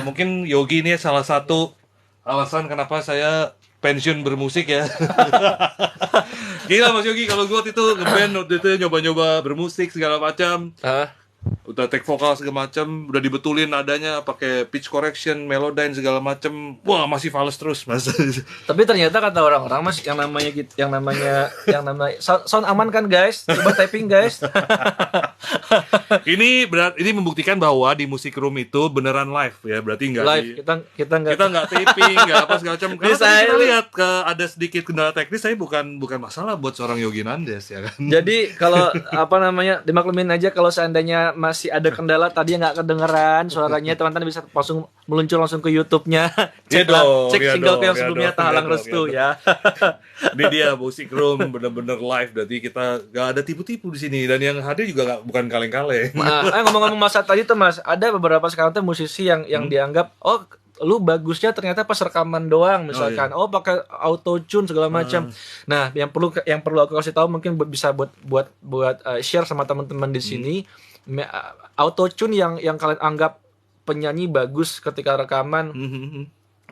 mungkin Yogi ini salah satu alasan kenapa saya pensiun bermusik ya. Gila Mas Yogi, kalau gue waktu itu ngeband, waktu itu nyoba-nyoba bermusik segala macam. Udah take vokal segala macam, udah dibetulin nadanya pakai pitch correction, melodyne segala macam. Wah, masih fals terus, Mas. Tapi ternyata kata orang-orang Mas, yang namanya sound aman kan guys? Coba typing guys. Ini membuktikan bahwa di musik room itu beneran live ya, berarti nggak live. Kita nggak taping, nggak apa segala macam. Karena tadi kita lihat ada sedikit kendala teknis, tapi bukan masalah buat seorang Yogi Nandes ya kan. Jadi kalau dimaklumin aja kalau seandainya masih ada kendala tadi nggak kedengeran suaranya, teman-teman bisa langsung meluncur langsung ke YouTube-nya. Cek single yang sebelumnya Tahalang Restu ya. Ini dia musik room bener-bener live, berarti kita nggak ada tipu-tipu di sini, dan yang hadir juga bukan kaleng-kaleng. Ngomong-ngomong masa tadi tuh Mas, ada beberapa sekarang tuh musisi yang dianggap lu bagusnya ternyata pas rekaman doang misalkan, pakai auto tune segala macam. Nah, yang perlu aku kasih tahu mungkin bisa buat share sama teman-teman di sini. Auto tune yang kalian anggap penyanyi bagus ketika rekaman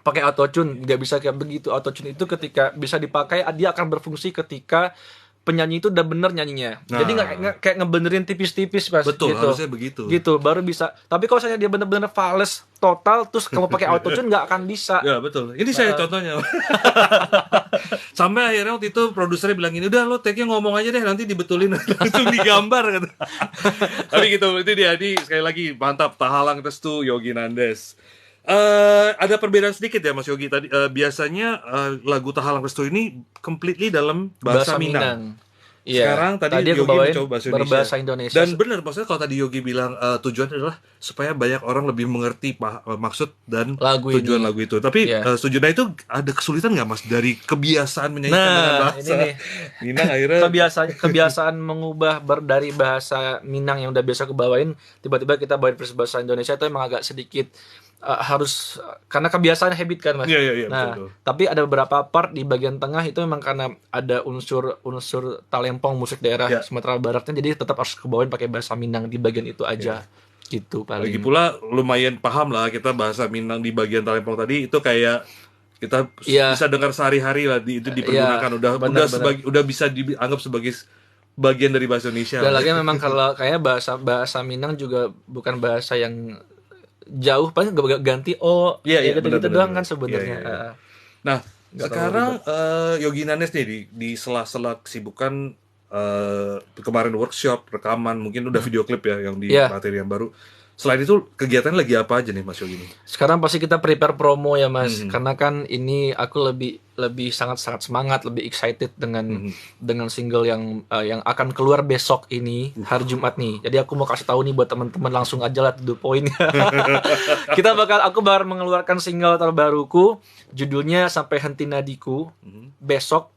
pakai auto tune nggak bisa kayak begitu. Auto tune itu ketika bisa dipakai, dia akan berfungsi ketika penyanyi itu udah bener nyanyinya. Jadi nggak kayak ngebenerin tipis-tipis Mas. Betul, gitu. harusnya begitu. Gitu baru bisa. Tapi kalau misalnya dia bener-bener fals total terus kamu pakai auto tune nggak akan bisa. Ya betul. Ini saya contohnya. Sampai akhirnya waktu itu produsernya bilang ini, udah lo take-nya ngomong aja deh, nanti dibetulin langsung digambar kan. Tapi gitu, itu dia. Ini sekali lagi mantap, Tahalang Restu Yogi Nandes. Ada perbedaan sedikit ya Mas Yogi tadi. Biasanya lagu Tahalang Restu ini completely dalam bahasa Minang. Iya. Sekarang tadi Yogi mencoba berbahasa Indonesia. Dan benar, maksudnya kalau tadi Yogi bilang tujuan adalah supaya banyak orang lebih mengerti maksud dan tujuan lagu itu. Tapi sejujurnya itu ada kesulitan nggak Mas dari kebiasaan menyanyikan dengan bahasa Minang akhirnya kebiasaan mengubah dari bahasa Minang yang udah biasa kebawain tiba-tiba kita bawain bahasa Indonesia itu emang agak sedikit harus karena kebiasaan habit kan Mas. Iya, nah, betul. Tapi ada beberapa part di bagian tengah itu memang karena ada unsur talempong musik daerah Sumatera Baratnya, jadi tetap harus kebawain pakai bahasa Minang di bagian itu aja. Gitu paling. Lagi pula lumayan paham lah kita bahasa Minang di bagian talempong tadi, itu kayak kita bisa dengar sehari-hari lah itu dipergunakan. Udah bisa dianggap sebagai bagian dari bahasa Indonesia. Dan lagi memang kalau kayak bahasa Minang juga bukan bahasa yang jauh, paling ganti gitu doang kan sebenarnya. Nah, sekarang Yogi Nandes nih di sela-sela kesibukan kemarin workshop, rekaman, mungkin udah video klip ya yang di materi yang baru. Selain itu kegiatan lagi apa aja nih Mas Yogi nih? Sekarang pasti kita prepare promo ya Mas, karena kan ini aku lebih sangat semangat, lebih excited dengan single yang akan keluar besok ini hari Jumat nih. Jadi aku mau kasih tahu nih buat teman-teman, langsung aja lah to the point. Aku baru mengeluarkan single terbaruku, judulnya Sampai Henti Nadiku. Besok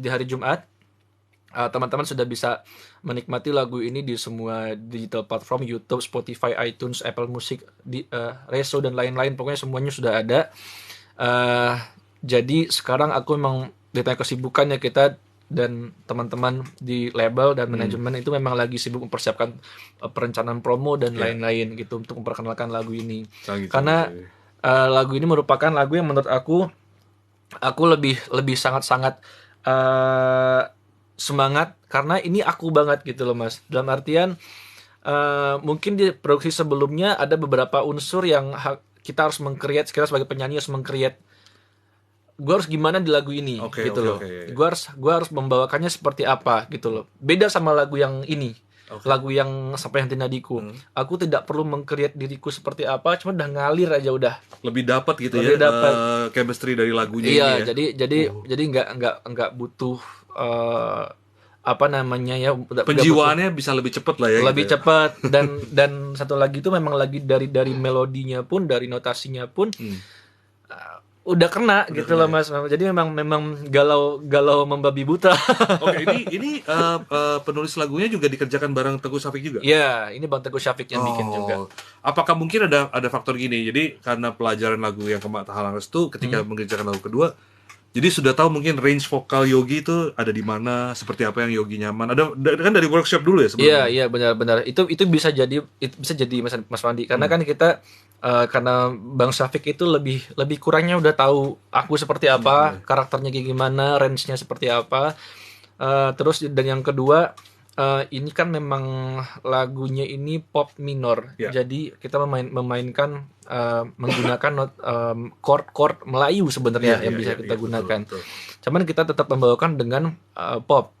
di hari Jumat. Teman-teman sudah bisa menikmati lagu ini di semua digital platform, YouTube, Spotify, iTunes, Apple Music, Reso dan lain-lain, pokoknya semuanya sudah ada. Jadi sekarang aku memang di tengah kesibukannya kita dan teman-teman di label dan manajemen itu memang lagi sibuk mempersiapkan perencanaan promo dan lain-lain gitu untuk memperkenalkan lagu ini. Karena lagu ini merupakan lagu yang menurut aku lebih sangat-sangat semangat karena ini aku banget gitu loh Mas. Dalam artian mungkin di produksi sebelumnya ada beberapa unsur yang kita harus meng-create, sekarang sebagai penyanyi harus meng-create gue harus gimana di lagu ini gitu loh. Gue harus membawakannya seperti apa gitu loh. Beda sama lagu yang ini. Lagu yang Sampai Henti Nadiku. Aku tidak perlu meng-create diriku seperti apa, cuma udah ngalir aja udah. Lebih dapat gitu chemistry dari lagunya ini ya. Jadi enggak butuh penjiwaannya bisa lebih cepat lah ya. Lebih cepat dan satu lagi itu memang lagi dari melodinya pun, dari notasinya pun udah kena gitu loh Mas. Jadi memang galau membabi buta. Oke, ini penulis lagunya juga dikerjakan bareng Teguh Syafiq juga? Iya, ini Bang Teguh Syafiq yang bikin juga. Apakah mungkin ada faktor gini? Jadi karena pelajaran lagu yang Tahalang Restu ketika mengerjakan lagu kedua Jadi sudah tahu mungkin range vokal Yogi itu ada di mana, seperti apa yang Yogi nyaman. Kan dari workshop dulu ya sebelumnya. Iya benar-benar itu bisa jadi Mas Wandi karena kan kita karena Bang Syafiq itu lebih kurangnya udah tahu aku seperti apa, karakternya kayak gimana, range-nya seperti apa. Terus dan yang kedua ini kan memang lagunya ini pop minor, jadi kita memainkan menggunakan chord Melayu sebenarnya yang bisa kita gunakan. Betul. Cuman kita tetap membawakan dengan pop.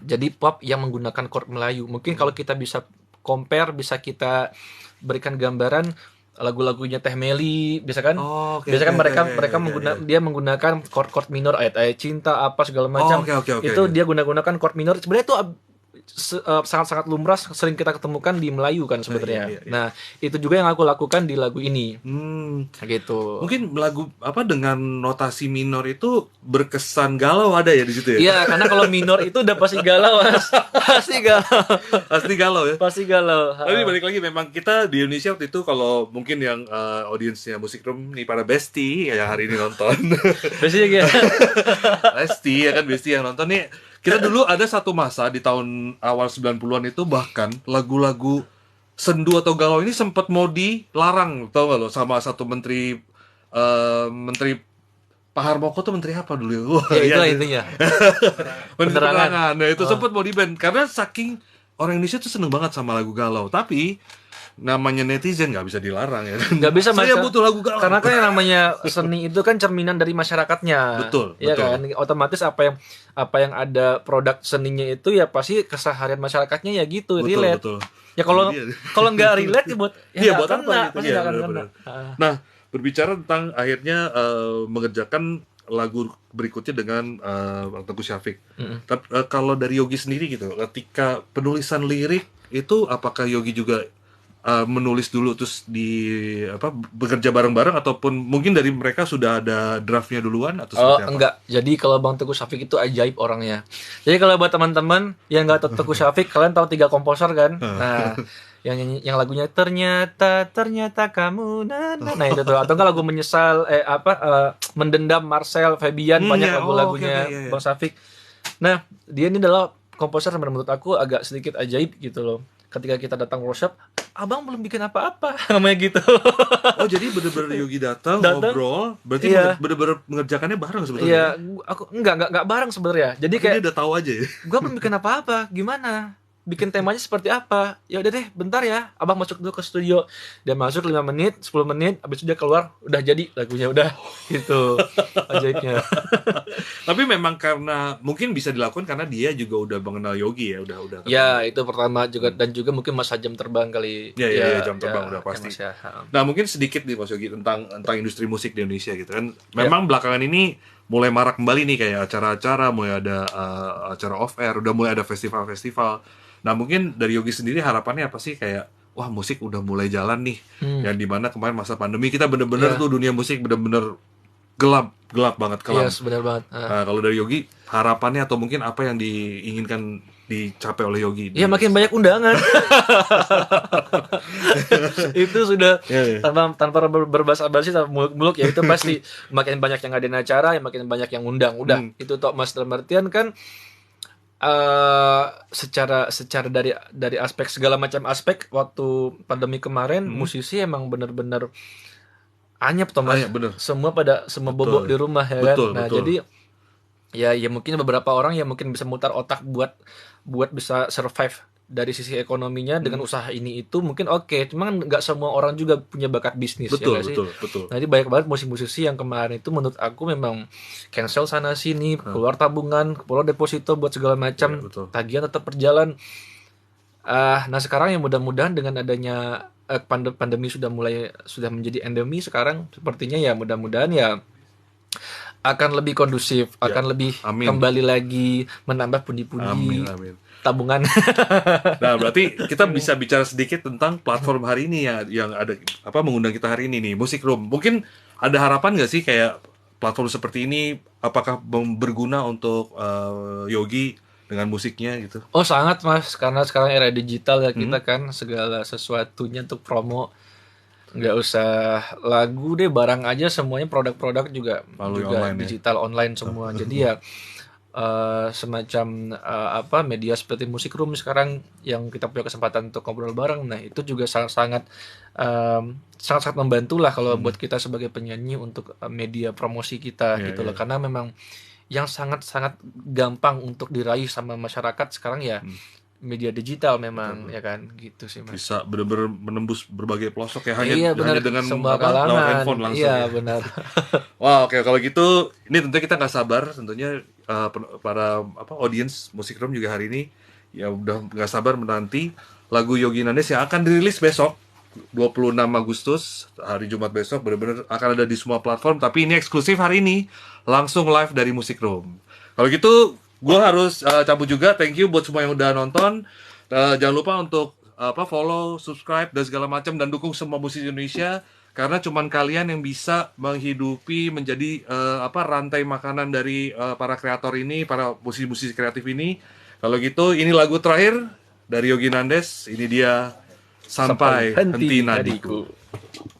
Jadi pop yang menggunakan chord Melayu. Mungkin kalau kita bisa compare, bisa kita berikan gambaran lagu-lagunya Teh Meli, bisa kan? Biasa kan mereka menggunakan chord minor, ayat-ayat cinta apa segala macam. Itu dia gunakan chord minor. Sebenarnya itu sangat-sangat lumrah, sering kita ketemukan di Melayu kan sebenarnya. Nah, itu juga yang aku lakukan di lagu ini. Gitu. Mungkin lagu apa dengan notasi minor itu berkesan galau ada ya di situ ya? Iya, karena kalau minor itu udah pasti galau, Mas. Pasti galau. Pasti galau ya? Pasti galau. Tapi balik lagi memang kita di Indonesia waktu itu kalau mungkin yang audiensnya Musik Room nih para bestie yang hari ini nonton. Bestie ya. Bestie ya kan, bestie yang nonton nih. Kita dulu ada satu masa di tahun awal 90-an itu bahkan lagu-lagu sendu atau galau ini sempat mau dilarang, tau gak lo, sama satu menteri Pak Harmoko tuh menteri apa dulu ya? Itu intinya. Penerangan. Nah itu sempat mau di-ban karena saking orang Indonesia tuh seneng banget sama lagu galau. Tapi namanya netizen nggak bisa dilarang ya. Nggak bisa, saya butuh lagu galau. Karena kan yang namanya seni itu kan cerminan dari masyarakatnya. Betul. Ya kan, otomatis apa yang ada produk seninya itu ya pasti keseharian masyarakatnya ya gitu, relate. Betul. Ya kalau nggak relate ya buat apa gitu. pasti nggak akan kena. Nah, berbicara tentang akhirnya mengerjakan lagu berikutnya dengan Teguh Syafiq. Tapi kalau dari Yogi sendiri gitu, ketika penulisan lirik itu apakah Yogi juga menulis dulu terus bekerja bareng-bareng ataupun mungkin dari mereka sudah ada draftnya duluan atau seperti apa? Enggak. Jadi kalau Bang Teguh Syafiq itu ajaib orangnya. Jadi kalau buat teman-teman yang nggak tahu Teguh Syafiq, kalian tahu 3 komposer kan? Nah, yang lagunya ternyata kamu nah itu tuh, atau enggak lagu menyesal mendendam Marcel Fabian, banyak lagu-lagunya Bang Syafiq. Nah, dia ini adalah komposer yang menurut aku agak sedikit ajaib gitu loh. Ketika kita datang workshop, abang belum bikin apa-apa, namanya gitu. Oh, jadi bener-bener Yogi datang ngobrol, berarti bener-bener mengerjakannya bareng sebetulnya? Iya, aku enggak bareng sebenarnya. Jadi kayak dia udah tahu aja ya. Gua belum bikin apa-apa, gimana? Bikin temanya seperti apa? Ya udah deh, bentar ya. Abang masuk dulu ke studio. Dia masuk 5 menit, 10 menit, habis itu dia keluar, udah jadi lagunya udah gitu. Ajaibnya. Tapi memang karena mungkin bisa dilakukan karena dia juga udah mengenal Yogi ya, udah. Ya, itu pertama juga, dan juga mungkin masa jam terbang kali. Ya, jam terbang udah pasti. Nah, mungkin sedikit nih Mas Yogi tentang industri musik di Indonesia gitu kan. Memang belakangan ini mulai marak kembali nih kayak acara-acara, mulai ada acara off air, udah mulai ada festival-festival. Nah, mungkin dari Yogi sendiri harapannya apa sih, kayak wah musik udah mulai jalan nih. Yang dimana kemarin masa pandemi kita bener-bener tuh dunia musik bener-bener gelap banget kelam. Yes, benar banget. Nah, kalau dari Yogi harapannya atau mungkin apa yang diinginkan dicapai oleh Yogi? Ya makin banyak undangan. Itu sudah tanpa berbahasa-basi, tanpa muluk-muluk ya, itu pasti makin banyak yang ngadain acara, ya makin banyak yang undang. Udah, itu toh Mas, dalam artian kan secara dari aspek segala macam aspek waktu pandemi kemarin musisi emang benar-benar anyep toh Mas. Semua bobok di rumah ya kan. Nah, jadi ya mungkin beberapa orang yang mungkin bisa mutar otak buat bisa survive dari sisi ekonominya dengan usaha ini itu mungkin oke. Cuma kan nggak semua orang juga punya bakat bisnis. Betul. Nah, jadi banyak banget musisi-musisi yang kemarin itu menurut aku memang cancel sana sini, keluar tabungan, keluar deposito buat segala macam, tagihan tetap berjalan. Nah sekarang yang mudah-mudahan dengan adanya pandemi sudah menjadi endemi sekarang, sepertinya ya mudah-mudahan ya akan lebih kondusif, akan lebih kembali lagi menambah pundi-pundi tabungan. Nah, berarti kita bisa bicara sedikit tentang platform hari ini ya, yang ada mengundang kita hari ini nih, Musik Room. Mungkin ada harapan nggak sih kayak platform seperti ini apakah berguna untuk Yogi dengan musiknya gitu? Oh sangat Mas, karena sekarang era digital ya, kita kan segala sesuatunya untuk promo. nggak usah lagu deh, barang aja semuanya, produk-produk juga Melalui juga online ya. digital online semua. Jadi ya semacam apa, media seperti Music Room sekarang yang kita punya kesempatan untuk ngobrol bareng. Nah, itu juga sangat-sangat sangat-sangat membantu lah kalau buat kita sebagai penyanyi untuk media promosi kita Iya, gitu iya. loh. Karena memang yang sangat-sangat gampang untuk diraih sama masyarakat sekarang ya media digital memang, ya kan, gitu sih Mas. Bisa benar-benar menembus berbagai pelosok ya, hanya Iya benar, hanya dengan semua apa, lewat kalangan. handphone langsung Iya ya. benar. Wah, oke, kalau gitu ini tentunya kita nggak sabar, tentunya para apa audiens Musik Room juga hari ini ya udah nggak sabar menanti lagu Yogi Nandes yang akan dirilis besok 26 Agustus, hari Jumat besok, benar-benar akan ada di semua platform, tapi ini eksklusif hari ini langsung live dari Musik Room. Kalau gitu gue harus cabut juga. Thank you buat semua yang udah nonton. Jangan lupa untuk apa, follow, subscribe dan segala macam, dan dukung semua musisi Indonesia, karena cuman kalian yang bisa menghidupi menjadi apa, rantai makanan dari para kreator ini, para musisi-musisi kreatif ini. Kalau gitu ini lagu terakhir dari Yogi Nandes. Ini dia, Sampai Sampai henti Henti nadiku. Nadiku.